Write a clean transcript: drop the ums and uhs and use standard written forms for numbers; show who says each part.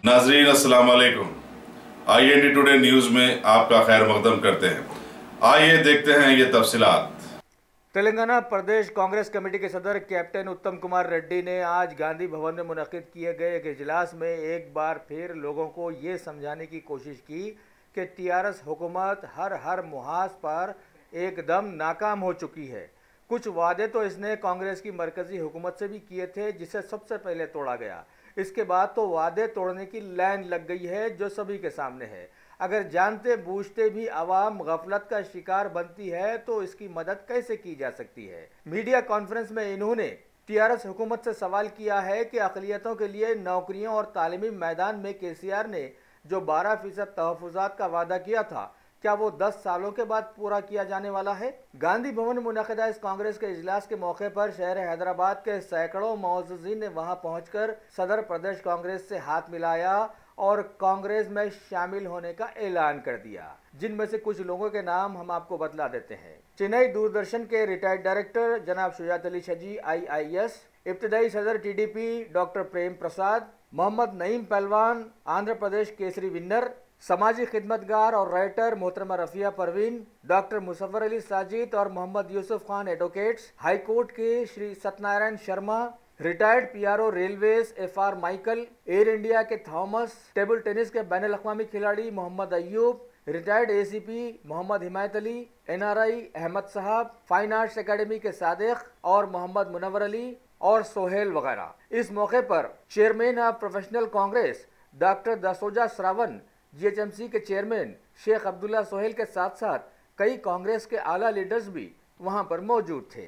Speaker 1: नाजरीन अस्सलाम वालेकुम। IND टुडे न्यूज़ में आपका खैर मकदम करते हैं। आइए देखते हैं ये तफसीलात।
Speaker 2: तेलंगाना प्रदेश कांग्रेस कमेटी के सदर कैप्टन उत्तम कुमार रेड्डी ने आज गांधी भवन में मुनक्किद किए गए एक इजलास में एक बार फिर लोगों को ये समझाने की कोशिश की कि TRS हुकूमत हर मुहाज पर एकदम नाकाम हो चुकी है। कुछ वादे तो इसने कांग्रेस की मरकजी हुकूमत से भी किए थे, जिसे सबसे पहले तोड़ा गया। इसके बाद तो वादे तोड़ने की लाइन लग गई है, जो सभी के सामने है। अगर जानते बूझते भी आवाम गफलत का शिकार बनती है तो इसकी मदद कैसे की जा सकती है। मीडिया कॉन्फ्रेंस में इन्होंने TRS हुकूमत से सवाल किया है कि अक़लियतों के लिए नौकरियों और तालीमी मैदान में KCR ने जो 12% तहफ़्फ़ुज़ात का वादा किया था, क्या वो 10 सालों के बाद पूरा किया जाने वाला है। गांधी भवन में मुनक़िदा इस कांग्रेस के इजलास के मौके पर शहर हैदराबाद के सैकड़ों मुअज़्ज़िज़ीन ने वहां पहुंचकर सदर प्रदेश कांग्रेस से हाथ मिलाया और कांग्रेस में शामिल होने का ऐलान कर दिया, जिनमें से कुछ लोगों के नाम हम आपको बतला देते हैं। चेन्नई दूरदर्शन के रिटायर्ड डायरेक्टर जनाब शुजात अली शजी IIS, इब्तदाई सदर TDP डॉक्टर प्रेम प्रसाद, मोहम्मद नईम पहलवान आंध्र प्रदेश केसरी विनर, समाजी खिदमतगार और राइटर मोहतरमा रफिया परवीन, डॉक्टर मुसफ़र अली साजिद और Mohammed Yusuf Khan advocates, high court के Shri Satyanarayana Sharma, retired PRO railways FR Michael, Air India के थॉमस, टेबल टेनिस के बैनुल अक़वामी खिलाड़ी Mohammed Ayub, retired ACP Mohammed Himayat Ali, NRI Ahmed साहब, फाइन आर्ट्स एकेडमी के सादिक और मोहम्मद मुनव्वर अली और सोहेल वगैरह। इस मौके पर chairman of professional Congress doctor Dasoju Sravan, GHMC के चेयरमैन शेख अब्दुल्ला सोहेल के साथ साथ कई कांग्रेस के आला लीडर्स भी वहां पर मौजूद थे।